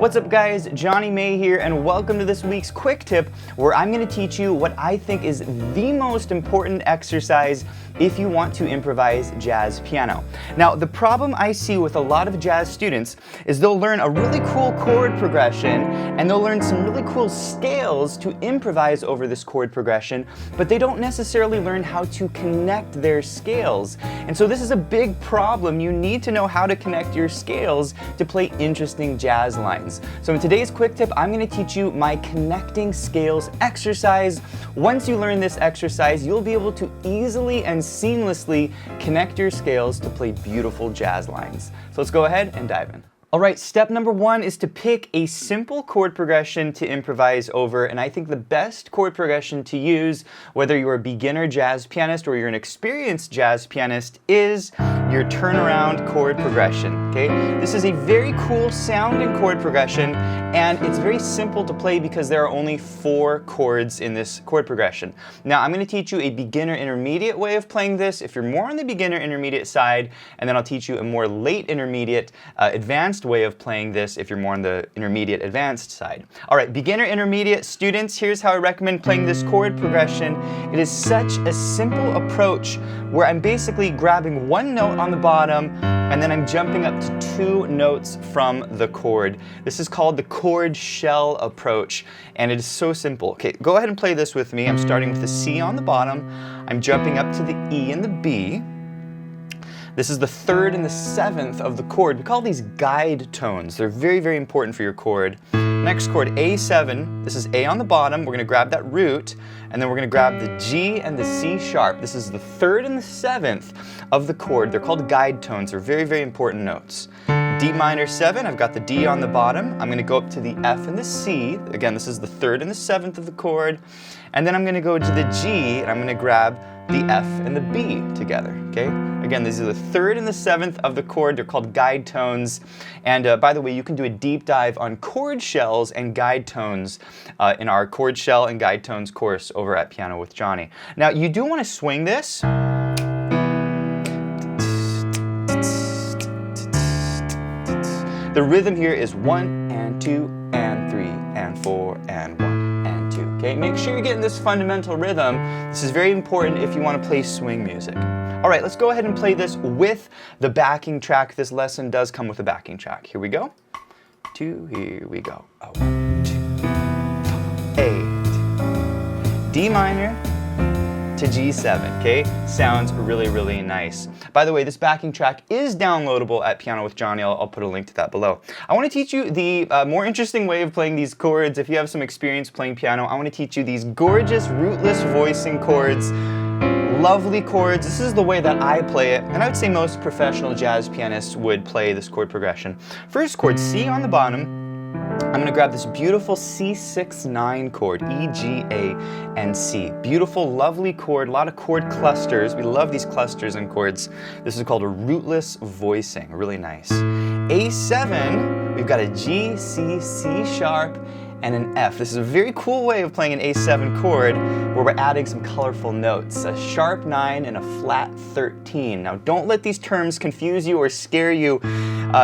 What's up guys, Jonny May here and welcome to this week's quick tip where I'm going to teach you what I think is the most important exercise if you want to improvise jazz piano. Now the problem I see with a lot of jazz students is they'll learn a really cool chord progression and they'll learn some really cool scales to improvise over this chord progression, but they don't necessarily learn how to connect their scales. And so this is a big problem. You need to know how to connect your scales to play interesting jazz lines. So in today's quick tip, I'm going to teach you my connecting scales exercise. Once you learn this exercise, you'll be able to easily and seamlessly connect your scales to play beautiful jazz lines. So let's go ahead and dive in. All right, step number one is to pick a simple chord progression to improvise over, and I think the best chord progression to use, whether you're a beginner jazz pianist or you're an experienced jazz pianist, is your turnaround chord progression, okay? This is a very cool sounding chord progression, and it's very simple to play because there are only 4 chords in this chord progression. Now, I'm going to teach you a beginner intermediate way of playing this if you're more on the beginner intermediate side, and then I'll teach you a more late intermediate advanced way of playing this if you're more on the intermediate advanced side. All right, beginner intermediate students, here's how I recommend playing this chord progression. It is such a simple approach where I'm basically grabbing one note on the bottom and then I'm jumping up to 2 notes from the chord. This is called the chord shell approach, and it is so simple. Okay, go ahead and play this with me. I'm starting with the C on the bottom. I'm jumping up to the E and the B. This is the 3rd and the 7th of the chord. We call these guide tones. They're very, very important for your chord. Next chord, A7. This is A on the bottom. We're going to grab that root, and then we're going to grab the G and the C sharp. This is the 3rd and the 7th of the chord. They're called guide tones. They're very, very important notes. D minor 7, I've got the D on the bottom. I'm going to go up to the F and the C. Again, this is the 3rd and the 7th of the chord. And then I'm going to go to the G, and I'm going to grab the F and the B together, okay? Again, these are the 3rd and the 7th of the chord. They're called guide tones. And by the way, you can do a deep dive on chord shells and guide tones in our chord shell and guide tones course over at Piano with Jonny. Now, you do want to swing this. The rhythm here is 1 and 2 and 3 and 4 and 1 and 2. Okay, make sure you're getting this fundamental rhythm. This is very important if you want to play swing music. All right, let's go ahead and play this with the backing track. This lesson does come with a backing track. Here we go. 2, here we go. 1, 2, 8. D minor to G7, okay? Sounds really, really nice. By the way, this backing track is downloadable at Piano with Jonny. I'll put a link to that below. I want to teach you the more interesting way of playing these chords. If you have some experience playing piano, I want to teach you these gorgeous rootless voicing chords. Lovely chords. This is the way that I play it, and I would say most professional jazz pianists would play this chord progression. First chord, C on the bottom. I'm going to grab this beautiful C6-9 chord, E, G, A, and C. Beautiful, lovely chord, a lot of chord clusters. We love these clusters in chords. This is called a rootless voicing, really nice. A7, we've got a G, C, C sharp, and an F. This is a very cool way of playing an A7 chord where we're adding some colorful notes, a sharp 9 and a flat 13. Now don't let these terms confuse you or scare you.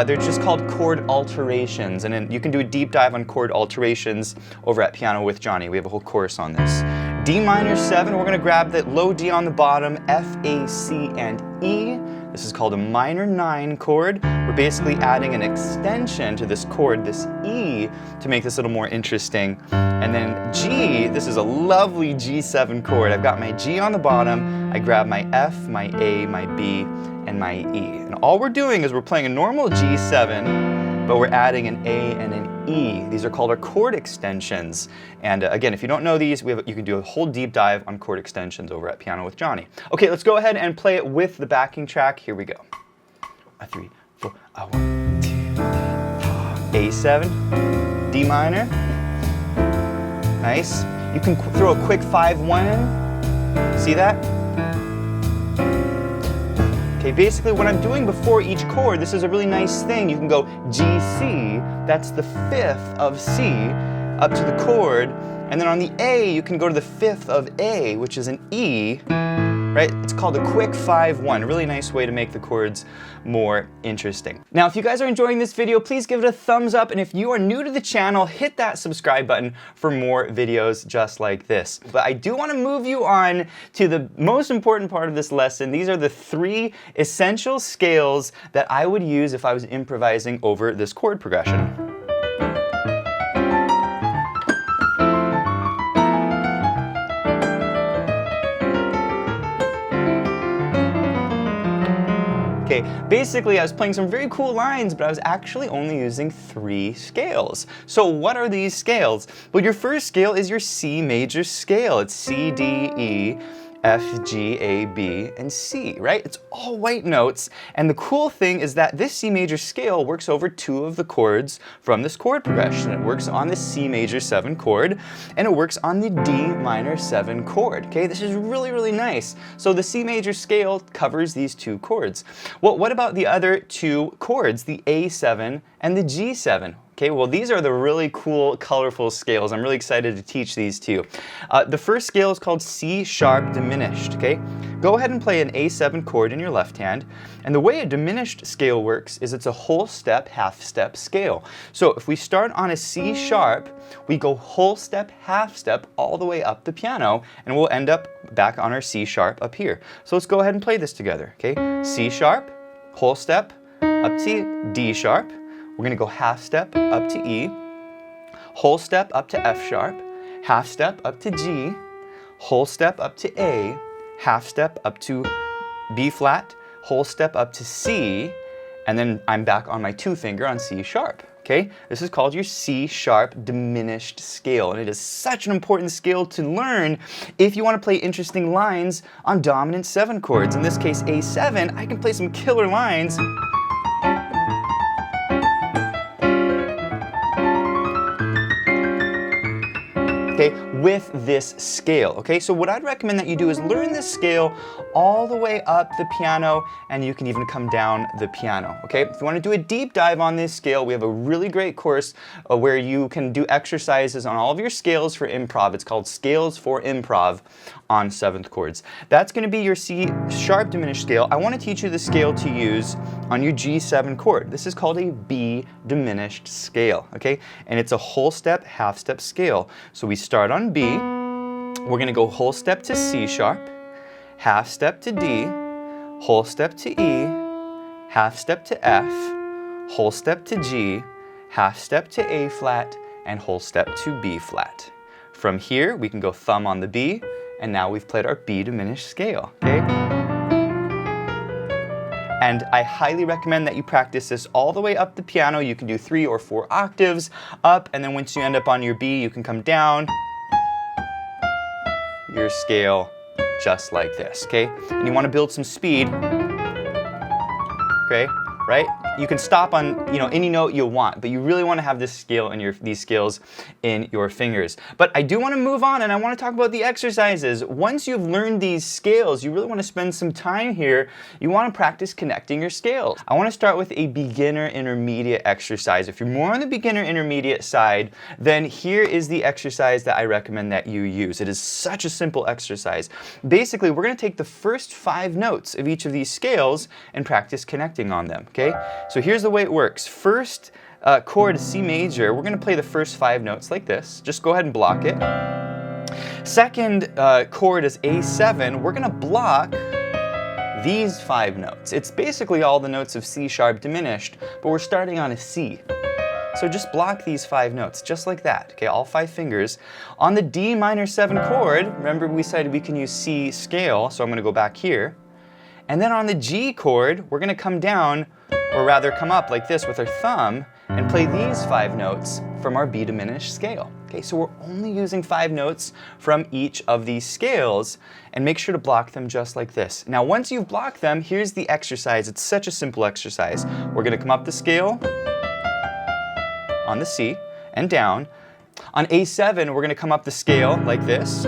They're just called chord alterations, and then you can do a deep dive on chord alterations over at Piano with Jonny. We have a whole course on this. D minor 7, we're going to grab that low D on the bottom, F, A, C, and E. This is called a minor 9 chord. We're basically adding an extension to this chord, this E, to make this a little more interesting. And then G, this is a lovely G7 chord. I've got my G on the bottom, I grab my F, my A, my B, and my E. And all we're doing is we're playing a normal G7, but we're adding an A and an E. These are called our chord extensions. And again, if you don't know these, you can do a whole deep dive on chord extensions over at Piano with Jonny. Okay, let's go ahead and play it with the backing track. Here we go. 3, 4, 1, 2, 3, A7, D minor. Nice. You can throw a quick 5-1 in. See that? Okay, basically what I'm doing before each chord, this is a really nice thing. You can go G, C, that's the 5th of C, up to the chord. And then on the A, you can go to the 5th of A, which is an E. right? It's called a quick 5-1, a really nice way to make the chords more interesting. Now, if you guys are enjoying this video, please give it a thumbs up, and if you are new to the channel, hit that subscribe button for more videos just like this. But I do want to move you on to the most important part of this lesson. These are the 3 essential scales that I would use if I was improvising over this chord progression. Okay, basically I was playing some very cool lines, but I was actually only using 3 scales. So what are these scales? Well, your first scale is your C major scale. It's C, D, E, F, G, A, B, and C, right? It's all white notes, and the cool thing is that this C major scale works over 2 of the chords from this chord progression. It works on the C major 7 chord, and it works on the D minor 7 chord, okay? This is really, really nice. So the C major scale covers these 2 chords. Well, what about the other 2 chords, the A7 and the G7? Okay, well, these are the really cool, colorful scales. I'm really excited to teach these to you. The first scale is called C sharp diminished, okay? Go ahead and play an A7 chord in your left hand. And the way a diminished scale works is it's a whole step, half step scale. So if we start on a C sharp, we go whole step, half step, all the way up the piano, and we'll end up back on our C sharp up here. So let's go ahead and play this together, okay? C sharp, whole step, up to D sharp. We're going to go half step up to E, whole step up to F sharp, half step up to G, whole step up to A, half step up to B flat, whole step up to C, and then I'm back on my 2 finger on C sharp. Okay, this is called your C sharp diminished scale, and it is such an important scale to learn if you want to play interesting lines on dominant 7 chords. In this case, A7, I can play some killer lines. Okay, with this scale. Okay, so what I'd recommend that you do is learn this scale all the way up the piano, and you can even come down the piano. Okay, if you want to do a deep dive on this scale, we have a really great course where you can do exercises on all of your scales for improv. It's called Scales for Improv on 7th chords. That's going to be your C sharp diminished scale. I want to teach you the scale to use on your G7 chord. This is called a B diminished scale. Okay, and it's a whole step, half step scale. So we start on B, we're going to go whole step to C sharp, half step to D, whole step to E, half step to F, whole step to G, half step to A flat, and whole step to B flat. From here, we can go thumb on the B, and now we've played our B diminished scale, okay? And I highly recommend that you practice this all the way up the piano. You can do 3 or 4 octaves up, and then once you end up on your B, you can come down your scale just like this, okay? And you want to build some speed, okay? Right? You can stop on, any note you want, but you really want to have this scale in these scales in your fingers. But I do want to move on, and I want to talk about the exercises. Once you've learned these scales, you really want to spend some time here. You want to practice connecting your scales. I want to start with a beginner intermediate exercise. If you're more on the beginner intermediate side, then here is the exercise that I recommend that you use. It is such a simple exercise. Basically, we're going to take the first 5 notes of each of these scales and practice connecting on them. Okay, so here's the way it works. First chord is C major. We're going to play the first 5 notes like this. Just go ahead and block it. Second chord is A7. We're going to block these 5 notes. It's basically all the notes of C sharp diminished, but we're starting on a C. So just block these 5 notes, just like that, okay, all 5 fingers. On the D minor 7 chord, remember we said we can use C scale, so I'm going to go back here. And then on the G chord, we're going to come down, or rather come up like this with our thumb, and play these 5 notes from our B diminished scale. Okay, so we're only using 5 notes from each of these scales, and make sure to block them just like this. Now once you've blocked them, here's the exercise. It's such a simple exercise. We're going to come up the scale on the C and down. On A7, we're going to come up the scale like this.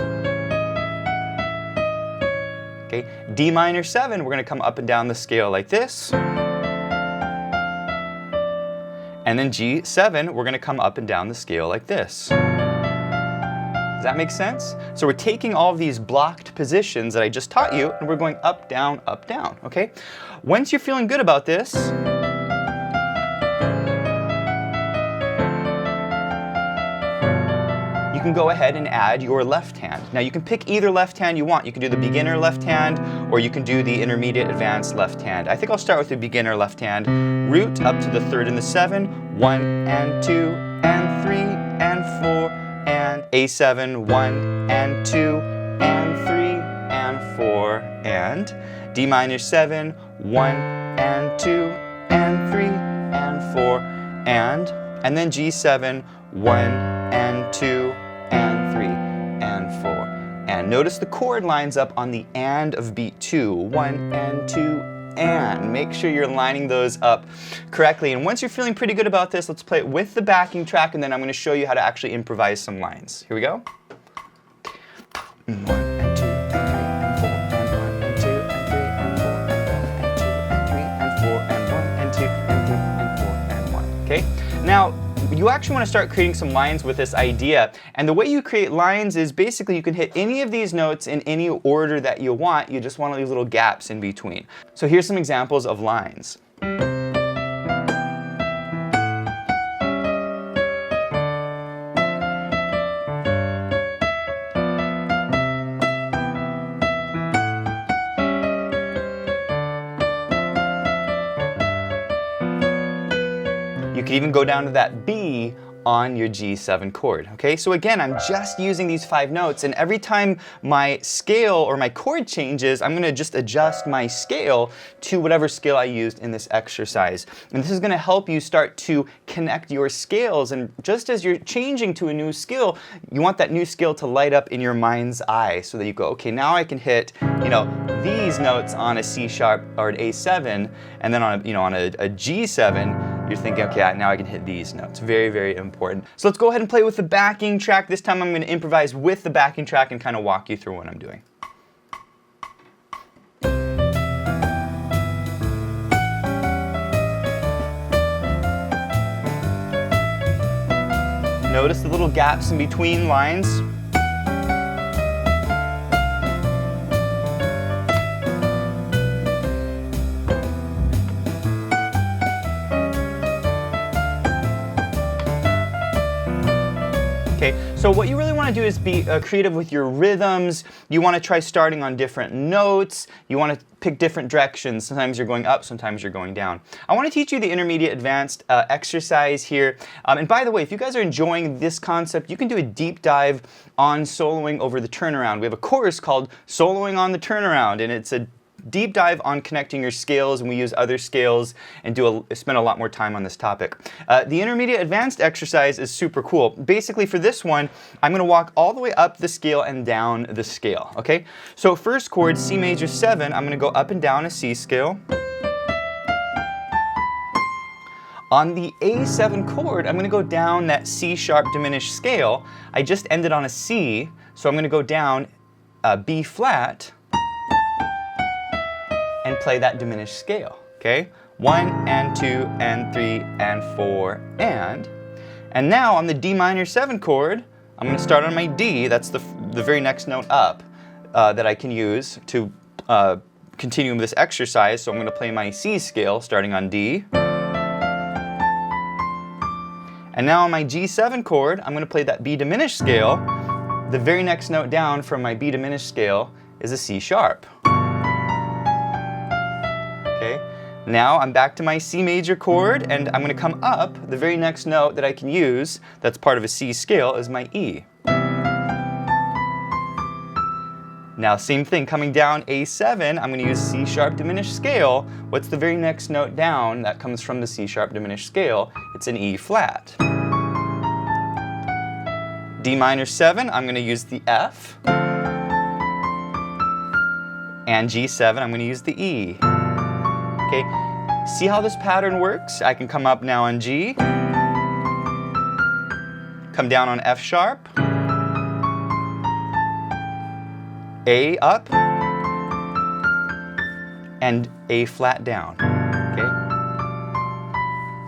Okay, D minor 7, we're going to come up and down the scale like this. And then G7, we're going to come up and down the scale like this. Does that make sense? So we're taking all of these blocked positions that I just taught you, and we're going up, down, okay? Once you're feeling good about this, you can go ahead and add your left hand. Now you can pick either left hand you want. You can do the beginner left hand, or you can do the intermediate advanced left hand. I think I'll start with the beginner left hand. Root up to the 3rd and the 7, 1 and 2 and 3 and 4, and A7, 1 and 2 and 3 and 4, and D minor 7, 1 and 2 and 3 and 4, and then G7, 1 and 2 and 3 and 4. And notice the chord lines up on the and of beat 2, 1 and 2 and. Make sure you're lining those up correctly. And once you're feeling pretty good about this, let's play it with the backing track, and then I'm going to show you how to actually improvise some lines. Here we go. 1 and 2 and 3 and 4 and 1 and 2 and 3 and 4 and 1 and 2 and 3 and 4 and 1 and 2 and 3 and 4 and 1. Okay? Now, you actually want to start creating some lines with this idea, and the way you create lines is basically you can hit any of these notes in any order that you want. You just want to leave little gaps in between. So here's some examples of lines. You could even go down to that B on your G7 chord, okay? So again, I'm just using these 5 notes, and every time my scale or my chord changes, I'm gonna just adjust my scale to whatever scale I used in this exercise. And this is gonna help you start to connect your scales, and just as you're changing to a new scale, you want that new scale to light up in your mind's eye so that you go, okay, now I can hit, you know, these notes on a C sharp or an A7, and then on a, on a G7, you're thinking, okay, now I can hit these notes. Very, very important. So let's go ahead and play with the backing track. This time I'm going to improvise with the backing track and kind of walk you through what I'm doing. Notice the little gaps in between lines. Okay, so what you really want to do is be creative with your rhythms. You want to try starting on different notes. You want to pick different directions. Sometimes you're going up, sometimes you're going down. I want to teach you the intermediate advanced exercise here. And by the way, if you guys are enjoying this concept, you can do a deep dive on soloing over the turnaround. We have a course called Soloing on the Turnaround, and it's a deep dive on connecting your scales, and we use other scales and spend a lot more time on this topic. The intermediate advanced exercise is super cool. Basically for this one, I'm going to walk all the way up the scale and down the scale, okay? So first chord, C major 7, I'm going to go up and down a C scale. On the A7 chord, I'm going to go down that C sharp diminished scale. I just ended on a C, so I'm going to go down B flat, and play that diminished scale, okay? 1 and 2 and 3 and 4 and now on the D minor 7 chord, I'm going to start on my D. That's the very next note up that I can use to continue with this exercise. So I'm going to play my C scale starting on D. And now on my G7 chord, I'm going to play that B diminished scale. The very next note down from my B diminished scale is a C sharp. Okay, now I'm back to my C major chord, and I'm going to come up. The very next note that I can use that's part of a C scale is my E. Now same thing, coming down A7, I'm going to use C sharp diminished scale. What's the very next note down that comes from the C sharp diminished scale? It's an E flat. D minor 7, I'm going to use the F. And G7, I'm going to use the E. Okay, see how this pattern works? I can come up now on G, come down on F sharp, A up, and A flat down, okay?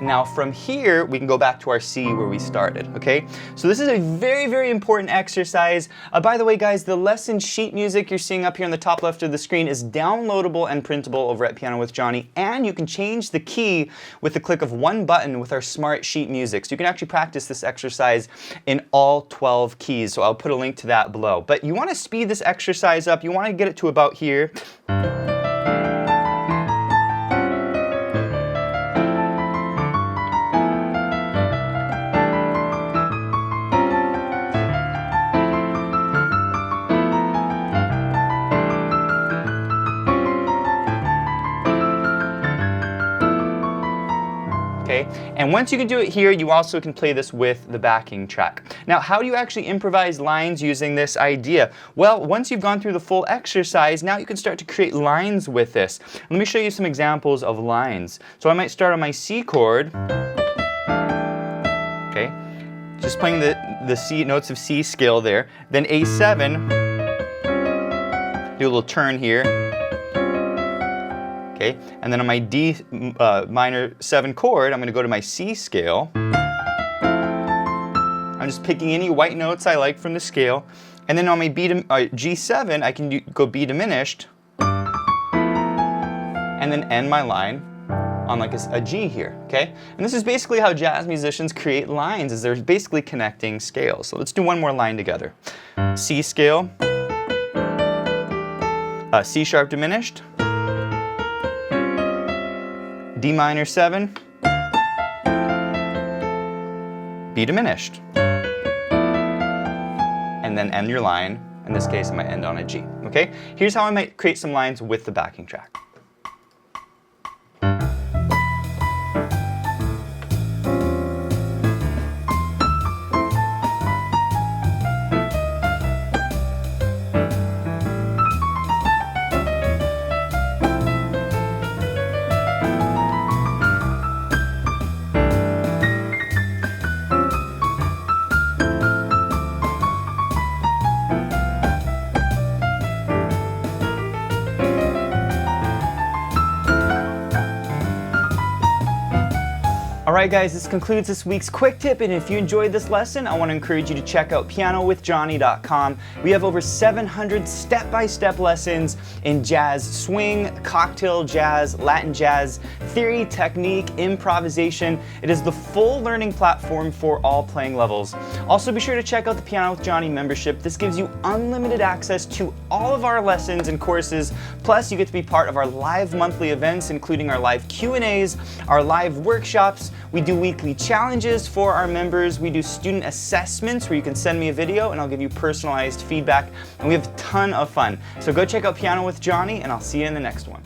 Now from here, we can go back to our C where we started, okay? So this is a very, very important exercise. By the way, guys, the lesson sheet music you're seeing up here on the top left of the screen is downloadable and printable over at Piano with Jonny, and you can change the key with the click of one button with our smart sheet music. So you can actually practice this exercise in all 12 keys, so I'll put a link to that below. But you want to speed this exercise up. You want to get it to about here. Okay? And once you can do it here, you also can play this with the backing track. Now, how do you actually improvise lines using this idea? Well, once you've gone through the full exercise, now you can start to create lines with this. Let me show you some examples of lines. So I might start on my C chord. Okay? Just playing the C notes of C scale there. Then A7. Do a little turn here. Okay, and then on my D minor 7 chord, I'm going to go to my C scale. I'm just picking any white notes I like from the scale. And then on my G7, I can go B diminished. And then end my line on like a G here, okay? And this is basically how jazz musicians create lines, is they're basically connecting scales. So let's do one more line together. C scale, C sharp diminished, D minor 7, B diminished, and then end your line. In this case, I might end on a G, okay? Here's how I might create some lines with the backing track. Alright guys, this concludes this week's quick tip, and if you enjoyed this lesson, I want to encourage you to check out pianowithjonny.com. We have over 700 step-by-step lessons in jazz swing, cocktail jazz, Latin jazz, theory, technique, improvisation. It is the full learning platform for all playing levels. Also be sure to check out the Piano with Jonny membership. This gives you unlimited access to all of our lessons and courses, plus you get to be part of our live monthly events, including our live Q&As, our live workshops. We do weekly challenges for our members. We do student assessments where you can send me a video and I'll give you personalized feedback. And we have a ton of fun. So go check out Piano with Jonny, and I'll see you in the next one.